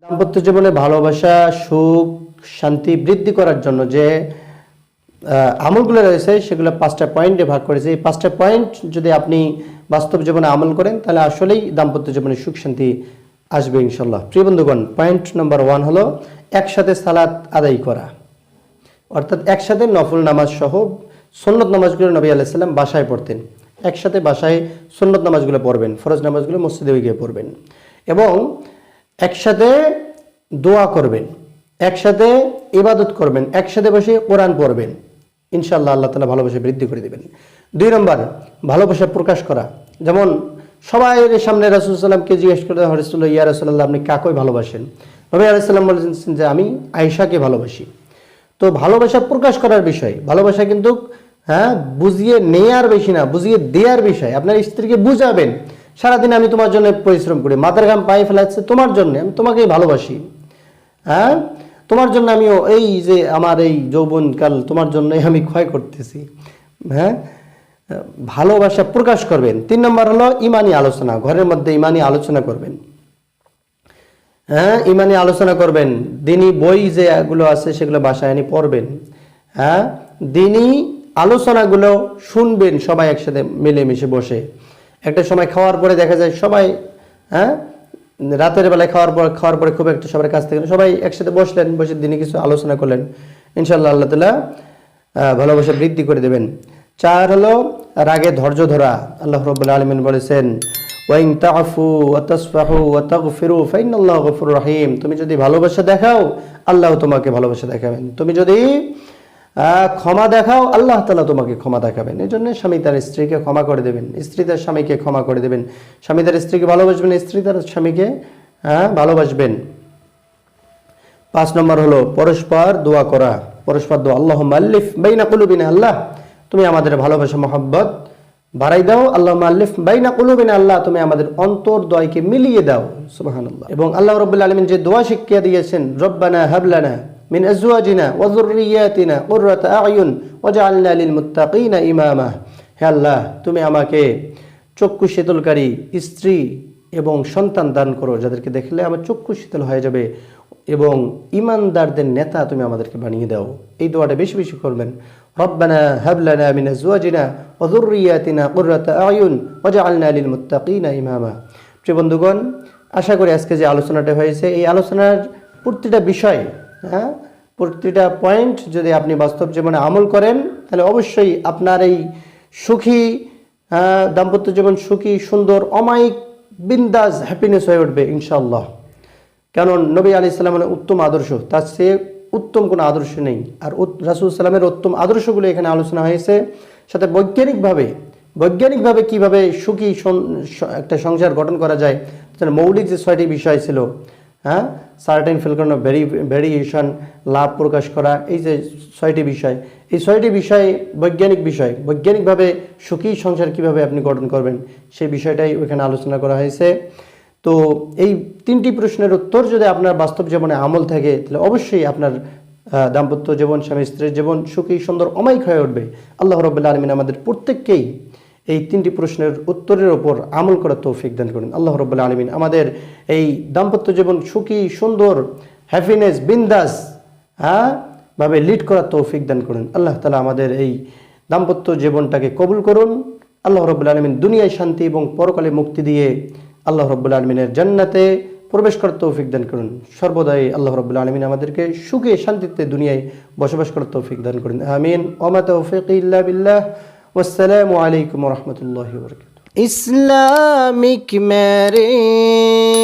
দাম্পত্য জীবনে ভালোবাসা, সুখ, শান্তি বৃদ্ধি করার জন্য যে আমলগুলো রয়েছে সেগুলো 5টা পয়েন্টে ভাগ করেছে। এই 5টা পয়েন্ট যদি আপনি বাস্তব জীবনে আমল করেন তাহলে আসলেই দাম্পত্য জীবনে সুখ শান্তি আসবে ইনশাল্লাহ। প্রিয় বন্ধুগণ, পয়েন্ট নাম্বার 1 হলো একসাথে সালাত আদায় করা, অর্থাৎ একসাথে নফল নামাজ সহ সুন্নত নামাজগুলো নবী আলাইহিস সালাম বাসায় পড়তেন। একসাথে বাসায় সুন্নত নামাজগুলো পড়বেন, ফরজ নামাজগুলো মসজিদে গিয়ে পড়বেন এবং একসাথে দোয়া করবেন, একসাথে ইবাদত করবেন, একসাথে বসে কোরআন পড়বেন। ইনশাআল্লাহ আল্লাহ তাআলা ভালোবাসা বৃদ্ধি করে দেবেন। 2 নম্বর, ভালোবাসা প্রকাশ করা। যেমন সবাই সামনে রাসূল সাল্লাল্লাহু আলাইহি ওয়াসাল্লামকে জিজ্ঞেস করে, রাসূলুল্লাহ, ইয়া রাসূলুল্লাহ, আপনি কাকে ভালোবাসেন? নবী আলাইহিস সালাম বলেছেন যে আমি আয়েশাকে ভালোবাসি। তো ভালোবাসা প্রকাশ করার বিষয়, ভালোবাসা কিন্তু বুঝিয়ে নেয়ার বেশি না, বুঝিয়ে দেওয়ার বিষয়। আপনার স্ত্রীকে বুঝাবেন, সারাদিন আমি তোমার জন্য পরিশ্রম করি, মাথার ঘাম পায়ে ফেলাচ্ছে তোমার জন্য, আমি তোমাকেই ভালোবাসি, তোমার জন্য আমিও এই যে আমার এই যৌবনকাল তোমার জন্যই আমি ক্ষয় করতেছি। ভালোবাসা প্রকাশ করবেন। 3 নম্বর হলো ইমানি আলোচনা, ঘরের মধ্যে ইমানি আলোচনা করবেন। ইমানি আলোচনা করবেন, দিনী বই যে এগুলো আছে সেগুলো বাসায় এনে পড়বেন। দিনী আলোচনাগুলো শুনবেন সবাই একসাথে মিলেমিশে বসে। একটা সময় খাওয়ার পরে দেখা যায় সবাই রাতের বেলায় খাওয়ার পরে খুব একটা সবার কাছ থেকে সবাই একসাথে বসলেন, বসে দিনে কিছু আলোচনা করলেন। ইনশাআল্লাহ আল্লাহ তাআলা ভালোবাসা বৃদ্ধি করে দেবেন। 4 হলো রাগে ধৈর্য ধরা। আল্লাহ রাব্বুল আলামিন বলেছেন, ওয়াইন তা'ফু ওয়া তাসফাহু ওয়া তাগফিরু ফাইনাল্লাহু গফুরুর রহিম। তুমি যদি ভালোবাসা দেখাও আল্লাহ তোমাকে ভালোবাসা দেখাবেন, তুমি যদি ক্ষমা দেখাও আল্লাহ তাআলা তোমাকে ক্ষমা দেখাবেন। এই জন্য স্বামী তার স্ত্রীকে ক্ষমা করে দেবেন, স্ত্রী তার স্বামীকে ক্ষমা করে দেবেন, স্বামী তার স্ত্রীকে ভালোবাসবেন, স্ত্রী তার স্বামীকে ভালোবাসবেন। 5 নম্বর হলো পরস্পর দোয়া করা, পরস্পর দোয়া। আল্লাহুম্মা আল্লিফ বাইনা কুলুবিনা, আল্লাহ তুমি আমাদের ভালোবাসা মহব্বত বাড়াই দাও। আল্লাহুম্মা আল্লিফ বাইনা কুলুবিনা, আল্লাহ তুমি আমাদের অন্তর্দ্বয়কে মিলিয়ে দাও। সুবহানাল্লাহ। এবং আল্লাহ রাব্বুল আলামিন যে দোয়া শিক্ষা দিয়েছেন, রব্বানা হাব লানা মিন আজওয়াজিনা ওয়া যুররিয়াতিনা কুররাতা আ'য়ুন ওয়াজআলনা লিল মুত্তাকিনা ইমামা। হে আল্লাহ, তুমি আমাকে চক্ষু শীতলকারী স্ত্রী এবং সন্তান দান করো, যাদেরকে দেখলে আমার চক্ষু শীতল হয়ে যাবে, এবং ঈমানদারদের নেতা তুমি আমাদেরকে বানিয়ে দাও। এই দোয়াটা বেশি বেশি করবেন। রব্বানা হাব লানা মিন আজওয়াজিনা ওয়া যুররিয়াতিনা কুররাতা আ'য়ুন ওয়াজআলনা লিল মুত্তাকিনা ইমামা। প্রিয় বন্ধুগণ, আশা করি আজকে যে আলোচনাটা হয়েছে এই আলোচনার প্রতিটা বিষয়, প্রতিটা পয়েন্ট যদি আপনি বাস্তব জীবনে আমল করেন তাহলে অবশ্যই আপনার এই সুখী দাম্পত্য জীবন সুখী, সুন্দর, অমায়িক, বিন্দাস, হ্যাপিনেস হয়ে উঠবে ইনশাআল্লাহ। কারণ নবী আলাইহিস সালামের উত্তম আদর্শ, তার চেয়ে উত্তম কোনো আদর্শ নেই। আর রাসূল সাল্লামের উত্তম আদর্শগুলো এখানে আলোচনা হয়েছে, সাথে বৈজ্ঞানিকভাবে কিভাবে সুখী একটা সংসার গঠন করা যায়। মৌলিক যে 6টি বিষয় ছিল, সার্টেন ফিলকন অফ ভেরিয়েশন, লাভ প্রকাশ করা, এই যে 6টি বিষয়, এই 6টি বিষয় বৈজ্ঞানিকভাবে সুখী সংসার কিভাবে আপনি গঠন করবেন সেই বিষয়টাই ওইখানে আলোচনা করা হয়েছে। তো এই 3টি প্রশ্নের উত্তর যদি আপনার বাস্তব জীবনে আমল থাকে তাহলে অবশ্যই আপনার দাম্পত্য জীবন, স্বামী স্ত্রীর জীবন সুখী, সুন্দর, অমায়িক হয়ে উঠবে। আল্লাহ রাব্বুল আলামিন আমাদের প্রত্যেককেই এই 3টি প্রশ্নের উত্তরের ওপর আমল করার তৌফিক দান করুন। আল্লাহ রাব্বুল আলামিন আমাদের এই দাম্পত্য জীবন সুখী, সুন্দর, হ্যাপিনেস, বিন্দাস ভাবে লিড করার তৌফিক দান করুন। আল্লাহ তাআলা আমাদের এই দাম্পত্য জীবনটাকে কবুল করুন। আল্লাহ রাব্বুল আলামিন দুনিয়ায় শান্তি এবং পরকালে মুক্তি দিয়ে আল্লাহ রাব্বুল আলামিনের জান্নাতে প্রবেশ করার তৌফিক দান করুন। সর্বদাই আল্লাহ রাব্বুল আলামিন আমাদেরকে সুখে শান্তিতে দুনিয়ায় বসবাস করার তৌফিক দান করুন। আমিন। ওয়া মা তাওফীকি ইল্লা বিল্লাহ। আসসালামু আলাইকুম ওয়া রাহমাতুল্লাহি ওয়া বারাকাতুহু। Islamic marriage.